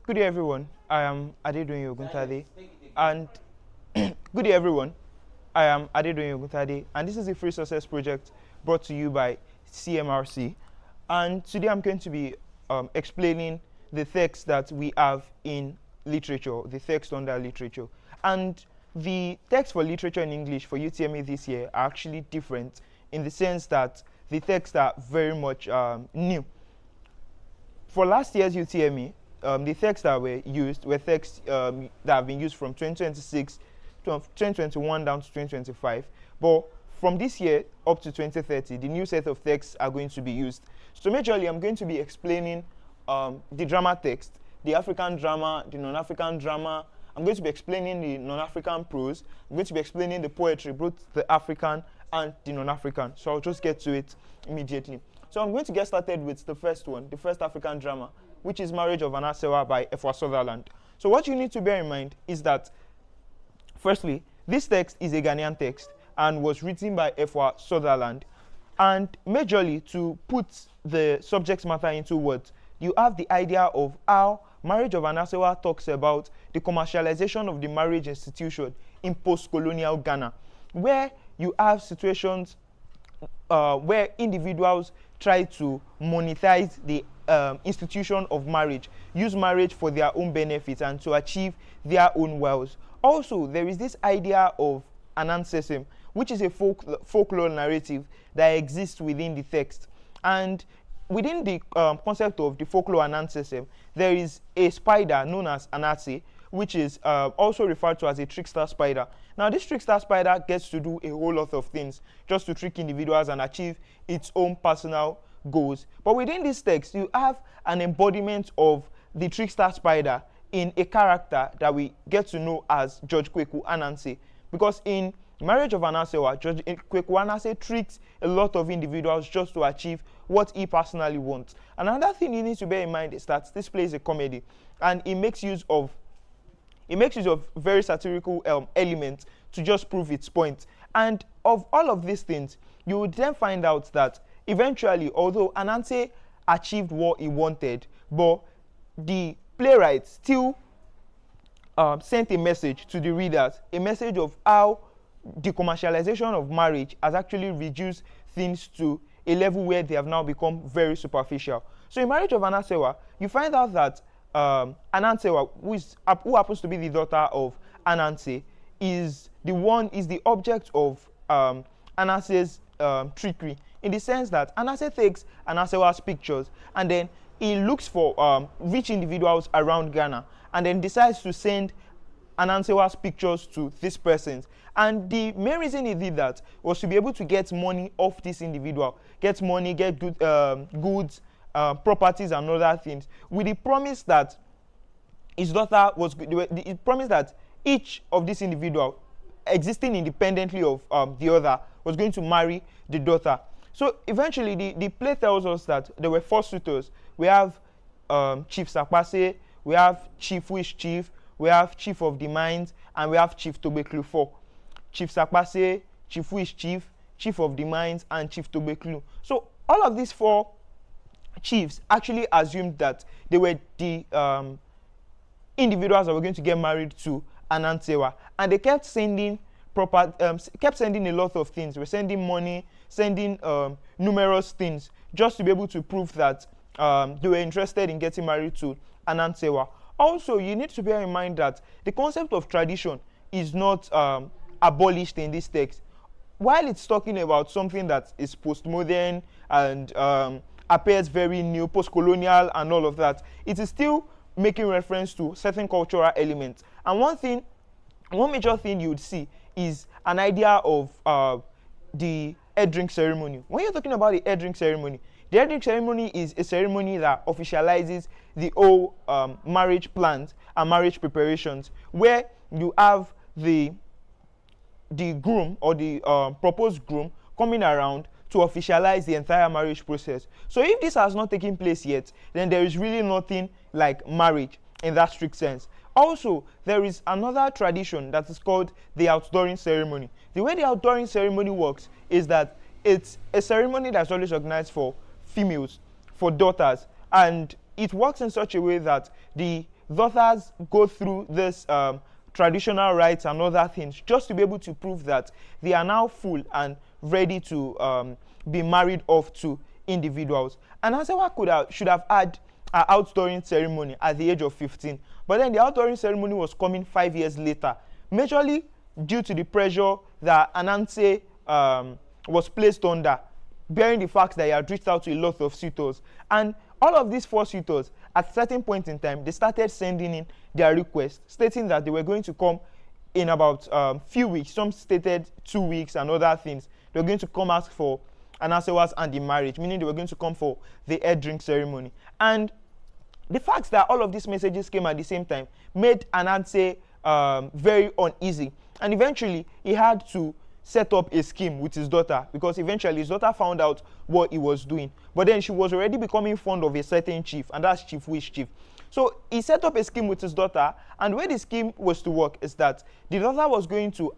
Good day, everyone. I am Adedoyin Oguntade, and good day, everyone. I am Adedoyin Oguntade, and this is the Free Success Project brought to you by CMRC. And today I'm going to be explaining the text that we have in literature, the text under literature. And the text for literature in English for UTME this year are actually different in the sense that the texts are very much new. For last year's UTME, the texts that were used were texts that have been used from 2026 to 2021 down to 2025. But from this year up to 2030, the new set of texts are going to be used. So majorly, I'm going to be explaining the drama text, the African drama, the non-African drama. I'm going to be explaining the non-African prose. I'm going to be explaining the poetry, both the African and the non-African. So I'll just get to it immediately. So I'm going to get started with the first one, the first African drama, which is Marriage of Anasewa by Efua Sutherland. So what you need to bear in mind is that, firstly, this text is a Ghanaian text and was written by Efua Sutherland. And majorly, to put the subject matter into words, you have the idea of how Marriage of Anasewa talks about the commercialization of the marriage institution in post-colonial Ghana, where you have situations where individuals try to monetize the institution of marriage, use marriage for their own benefit and to achieve their own wealth. Also, there is this idea of Anansesem, which is a folklore narrative that exists within the text. And within the concept of the folklore Anansesem, there is a spider known as Ananse, which is also referred to as a trickster spider. Now, this trickster spider gets to do a whole lot of things just to trick individuals and achieve its own personal goals. But within this text, you have an embodiment of the trickster spider in a character that we get to know as George Kweku Ananse. Because in Marriage of Anasewa, George Kweku Ananse tricks a lot of individuals just to achieve what he personally wants. Another thing you need to bear in mind is that this play is a comedy, and it makes use of very satirical elements to just prove its point. And of all of these things, you would then find out that eventually, although Ananse achieved what he wanted, but the playwright still sent a message to the readers, a message of how the commercialization of marriage has actually reduced things to a level where they have now become very superficial. So in Marriage of Anasewa, you find out that Anansewa, who happens to be the daughter of Ananse, is the object of Ananse's trickery, in the sense that Ananse takes Anasewa's pictures and then he looks for rich individuals around Ghana and then decides to send Anansewa's pictures to these persons. And the main reason he did that was to be able to get money off this individual, get money, get goods, properties and other things, with the promise that his daughter was, he promised that each of this individual, existing independently of the other, was going to marry the daughter. So eventually the play tells us that there were 4 suitors. We have Chief Sakpase, we have Chief Wish Chief, we have Chief of the Mines, and we have Chief Tobeklu 4. Chief Sakpase, Chief Wish Chief, Chief of the Mines, and Chief Tobeklu. So all of these 4 chiefs actually assumed that they were the individuals that were going to get married to Anansewa, and they kept sending a lot of things. They were sending money, sending numerous things, just to be able to prove that they were interested in getting married to Anansewa. Also, you need to bear in mind that the concept of tradition is not abolished in this text. While it's talking about something that is postmodern and appears very new, post-colonial and all of that, it is still making reference to certain cultural elements. And one major thing you would see is an idea of the head drink ceremony. When you're talking about the head drink ceremony is a ceremony that officializes the whole marriage plans and marriage preparations, where you have the groom or the proposed groom coming around to officialize the entire marriage process. So if this has not taken place yet, then there is really nothing like marriage in that strict sense. Also, there is another tradition that is called the outdooring ceremony. The way the outdooring ceremony works is that it's a ceremony that's always organized for females, for daughters, and it works in such a way that the daughters go through this traditional rites and other things just to be able to prove that they are now full and ready to be married off to individuals. And Anasewa should have had an outdooring ceremony at the age of 15, but then the outdooring ceremony was coming 5 years later, majorly due to the pressure that Ananse was placed under, bearing the fact that he had reached out to a lot of suitors. And all of these 4 suitors, at a certain point in time, they started sending in their requests, stating that they were going to come in about few weeks. Some stated 2 weeks and other things. They were going to come ask for Anasewa's hand in marriage, meaning they were going to come for the head drink ceremony. And the fact that all of these messages came at the same time made Ananse very uneasy. And eventually, he had to set up a scheme with his daughter, because eventually his daughter found out what he was doing. But then she was already becoming fond of a certain chief, and that's Chief Wish Chief. So he set up a scheme with his daughter, and the way the scheme was to work is that the daughter was going to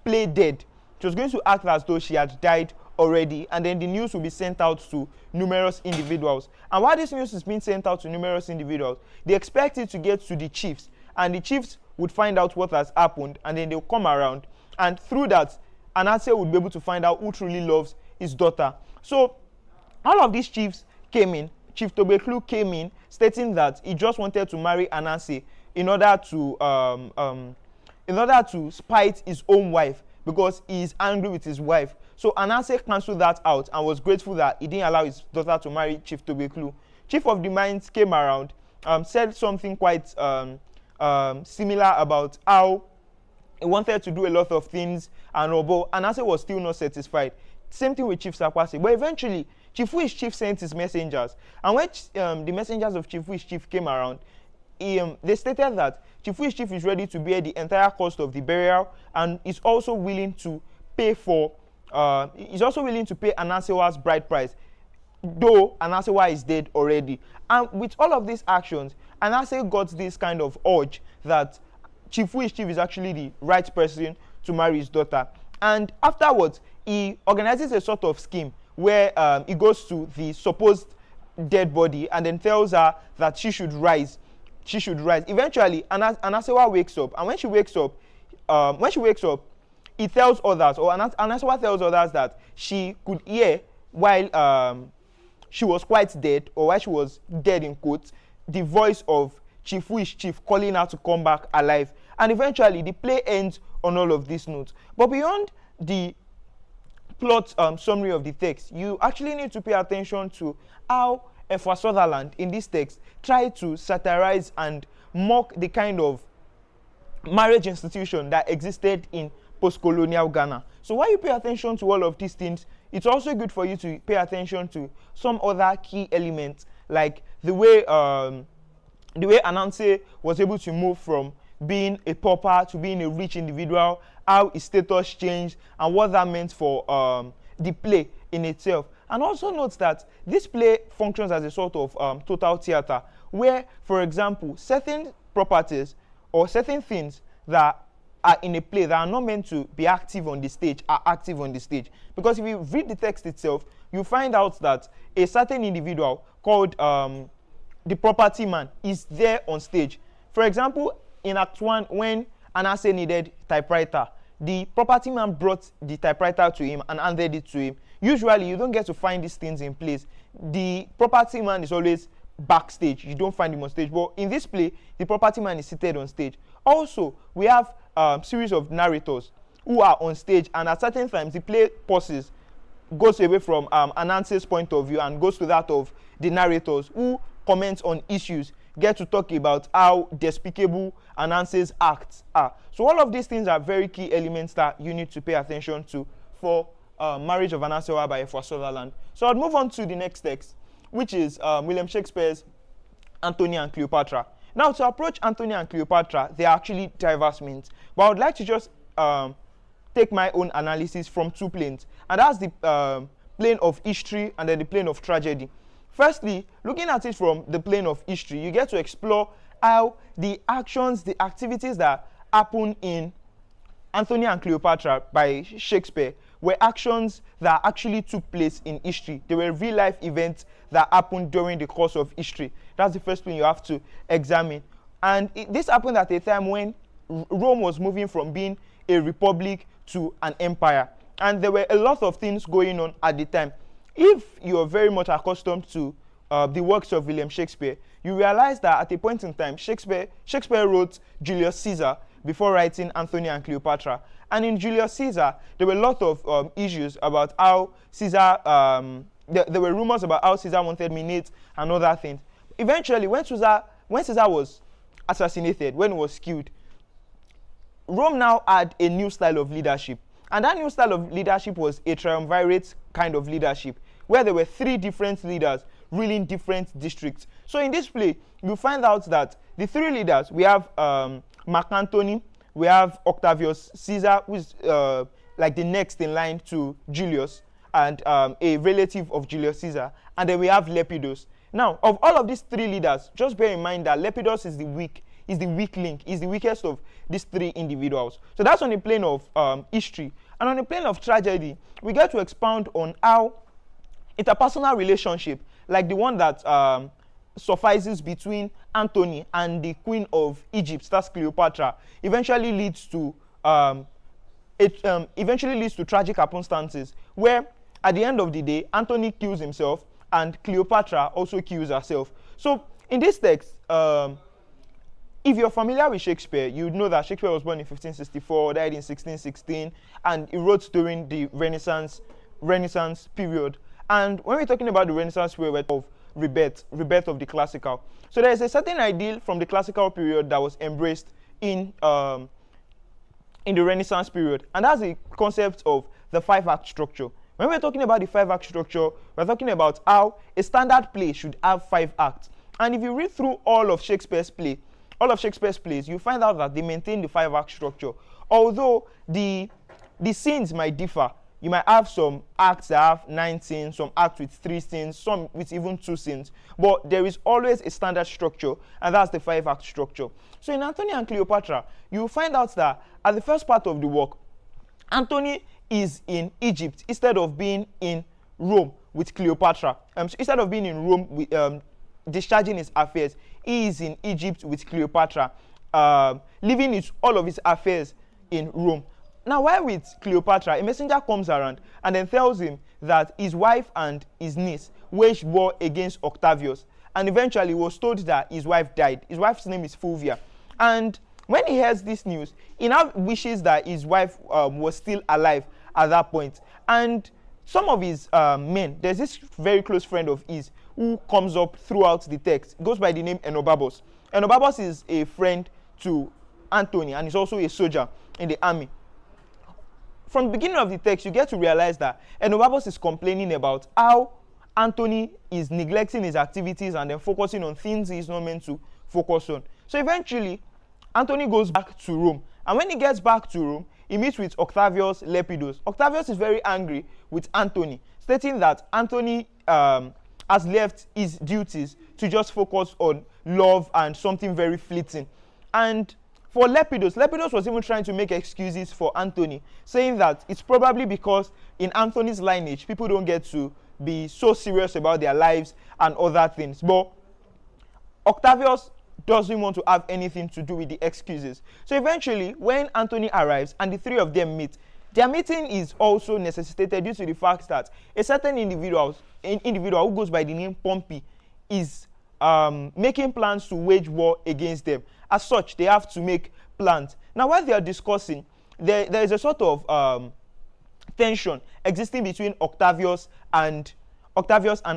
play dead. She was going to act as though she had died already, and then the news will be sent out to numerous individuals. And while this news is being sent out to numerous individuals, they expect it to get to the chiefs, and the chiefs would find out what has happened, and then they'll come around, and through that, Ananse would be able to find out who truly loves his daughter. So all of these chiefs came in. Chief Tobeklu came in, stating that he just wanted to marry Ananse in order to spite his own wife, because he is angry with his wife. So Ananse cancelled that out and was grateful that he didn't allow his daughter to marry Chief Tobeklu. Chief of the Mines came around, said something quite similar about how he wanted to do a lot of things, and Ananse was still not satisfied. Same thing with Chief Sakwase. But eventually, Chief Wish Chief sent his messengers. And when the messengers of Chief Wish Chief came around, they stated that Chief Wish Chief is ready to bear the entire cost of the burial, and is also willing to pay for Anasewa's bride price, though Anasewa is dead already. And with all of these actions, Ananse got this kind of urge that Chief Wish Chief is actually the right person to marry his daughter. And afterwards, he organizes a sort of scheme where he goes to the supposed dead body and then tells her that she should rise. She should rise. Eventually, Anasewa wakes up, and when she wakes up, he tells others, or Anasewa tells others, that she could hear while she was quite dead, or while she was dead in quotes, the voice of Chief Wish Chief calling her to come back alive. And eventually, the play ends on all of these notes. But beyond the plot summary of the text, you actually need to pay attention to how Efua Sutherland in this text tried to satirize and mock the kind of marriage institution that existed in post-colonial Ghana. So while you pay attention to all of these things, it's also good for you to pay attention to some other key elements, like the way Ananse was able to move from being a pauper to being a rich individual, how his status changed, and what that meant for the play in itself. And also note that this play functions as a sort of total theater, where, for example, certain properties or certain things that are in a play that are not meant to be active on the stage are active on the stage. Because if you read the text itself, you find out that a certain individual called the property man is there on stage. For example, in Act 1, when Ananse needed typewriter, the property man brought the typewriter to him and handed it to him. Usually, you don't get to find these things in place. The property man is always backstage. You don't find him on stage. But in this play, the property man is seated on stage. Also, we have a series of narrators who are on stage, and at certain times, the play pauses, goes away from Ananse's point of view and goes to that of the narrators, who comment on issues, get to talk about how despicable Ananse's acts are. So all of these things are very key elements that you need to pay attention to for Marriage of Anasewa by Efua Sutherland. So I'll move on to the next text, which is William Shakespeare's Antony and Cleopatra. Now, to approach Antony and Cleopatra, there are actually diverse means, but I would like to just take my own analysis from two planes, and that's the plane of history and then the plane of tragedy. Firstly, looking at it from the plane of history, you get to explore how the actions, the activities that happen in Antony and Cleopatra by Shakespeare were actions that actually took place in history. They were real life events that happened during the course of history. That's the first thing you have to examine. And this happened at a time when Rome was moving from being a republic to an empire. And there were a lot of things going on at the time. If you are very much accustomed to the works of William Shakespeare, you realize that at a point in time, Shakespeare wrote Julius Caesar before writing Antony and Cleopatra. And in Julius Caesar, there were a lot of issues about how Caesar, there were rumors about how Caesar wanted Minate and other things. Eventually, when Caesar was assassinated, when he was killed, Rome now had a new style of leadership. And that new style of leadership was a triumvirate kind of leadership, where there were 3 different leaders ruling different districts. So in this play, you find out that the 3 leaders, we have Mark Antony, we have Octavius Caesar, who is like the next in line to Julius, and a relative of Julius Caesar, and then we have Lepidus. Now, of all of these 3 leaders, just bear in mind that Lepidus is the weak link, is the weakest of these 3 individuals. So that's on the plane of history. And on the plane of tragedy, we get to expound on how interpersonal relationship, like the one that suffices between Antony and the Queen of Egypt, that's Cleopatra, eventually leads to tragic circumstances where, at the end of the day, Antony kills himself and Cleopatra also kills herself. So in this text, if you're familiar with Shakespeare, you would know that Shakespeare was born in 1564, died in 1616, and he wrote during the Renaissance period. And when we're talking about the Renaissance period of rebirth of the classical, so there is a certain ideal from the classical period that was embraced in the Renaissance period, and that's the concept of the 5-act structure. When we're talking about the 5-act structure, we're talking about how a standard play should have 5 acts. And if you read through all of Shakespeare's plays, you find out that they maintain the 5-act structure. Although the scenes might differ. You might have some acts that have 9 scenes, some acts with 3 scenes, some with even 2 scenes. But there is always a standard structure, and that's the 5-act structure. So in Antony and Cleopatra, you find out that at the first part of the work, Antony is in Egypt instead of being in Rome with Cleopatra. So instead of being in Rome with, discharging his affairs, he is in Egypt with Cleopatra, leaving all of his affairs in Rome. Now, while with Cleopatra, a messenger comes around and then tells him that his wife and his niece waged war against Octavius, and eventually was told that his wife died. His wife's name is Fulvia. And when he hears this news, he now wishes that his wife was still alive at that point. And some of his men, there's this very close friend of his who comes up throughout the text, goes by the name Enobarbus. Enobarbus is a friend to Antony and is also a soldier in the army. From the beginning of the text, you get to realize that Enobarbus is complaining about how Antony is neglecting his activities and then focusing on things he's not meant to focus on. So eventually, Antony goes back to Rome. And when he gets back to Rome, he meets with Octavius Lepidus. Octavius is very angry with Antony, stating that Antony has left his duties to just focus on love and something very fleeting. And for Lepidus was even trying to make excuses for Antony, saying that it's probably because in Antony's lineage, people don't get to be so serious about their lives and other things. But Octavius doesn't want to have anything to do with the excuses. So eventually, when Antony arrives and the 3 of them meet, their meeting is also necessitated due to the fact that a certain individual who goes by the name Pompey is making plans to wage war against them. As such, they have to make plans. Now, while they are discussing, there is a sort of tension existing between Octavius and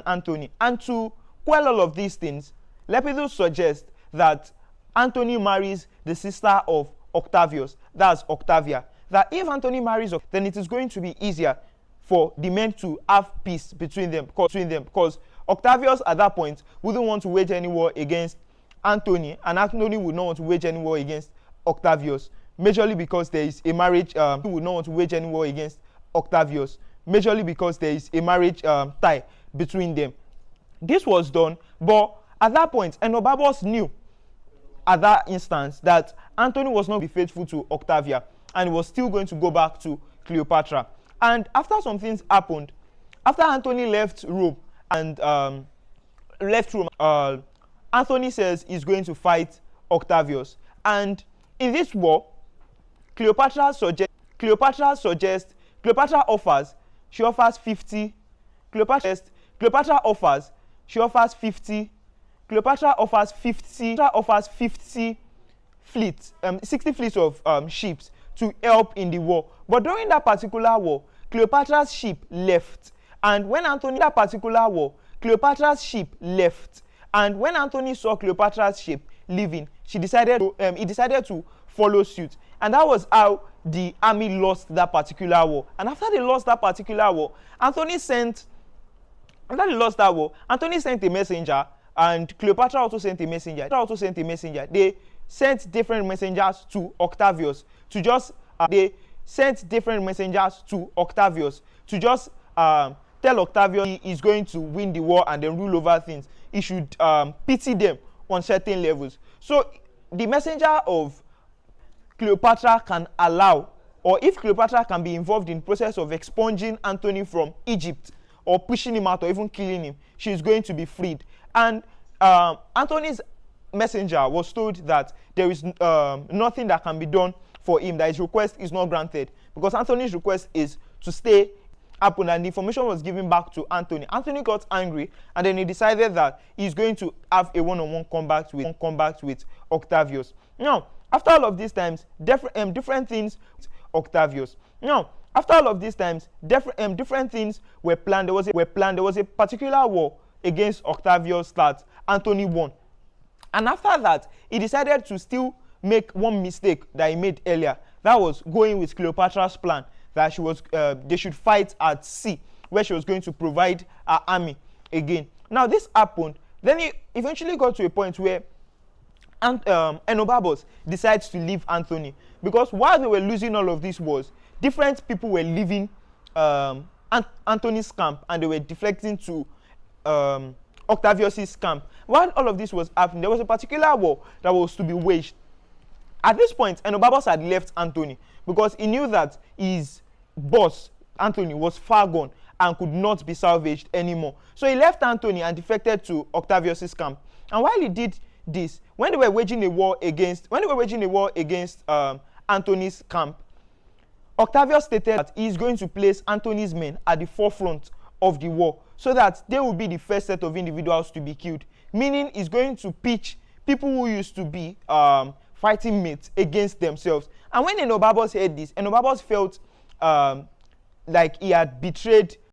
Antony. And to quell all of these things, Lepidus suggests that Antony marries the sister of Octavius, that's Octavia. That if Antony marries, then it is going to be easier for the men to have peace between them, because Octavius at that point wouldn't want to wage any war against Antony, and Antony would not want to wage any war against Octavius, majorly because there is a marriage. He would not want to wage any war against Octavius, majorly because there is a marriage tie between them. This was done, but at that point, Enobarbus knew at that instance that Antony was not be faithful to Octavia, and he was still going to go back to Cleopatra. And after some things happened, after Antony left Rome and Antony says he's going to fight Octavius. And in this war, Cleopatra offers 50. Cleopatra offers 50 fleets, 60 fleets of ships to help in the war. But during that particular war, Cleopatra's ship left. And when Antony saw Cleopatra's ship leaving, he decided to follow suit. And that was how the army lost that particular war. And after they lost that particular war, Antony sent a messenger, and Cleopatra also sent a messenger. They sent different messengers to Octavius to just tell Octavius he is going to win the war and then rule over things. He should pity them on certain levels. So the messenger of Cleopatra can allow, or if Cleopatra can be involved in the process of expunging Antony from Egypt, or pushing him out, or even killing him, she is going to be freed. And Antony's messenger was told that there is nothing that can be done for him, that his request is not granted, because Antony's request is to stay happened, and the information was given back to Antony. Antony got angry, and then he decided that he's going to have a one-on-one combat with Octavius. Now, after all of these times, different things Octavius. Now, after all of these times, different things were planned. There was a particular war against Octavius that Antony won. And after that, he decided to still make one mistake that he made earlier. That was going with Cleopatra's plan that they should fight at sea, where she was going to provide her army again. Now this happened. Then he eventually got to a point where Enobarbus decides to leave Antony, because while they were losing all of these wars, different people were leaving Antony's camp, and they were deflecting to Octavius's camp. While all of this was happening, there was a particular war that was to be waged. At this point, Enobarbus had left Antony because he knew that his boss, Antony, was far gone and could not be salvaged anymore. So he left Antony and defected to Octavius's camp. And while he did this, when they were waging a war against Antony's camp, Octavius stated that he is going to place Antony's men at the forefront of the war, so that they will be the first set of individuals to be killed. Meaning, he's going to pitch people who used to be fighting mates against themselves. And when Enobarbus heard this, Enobarbus felt like he had betrayed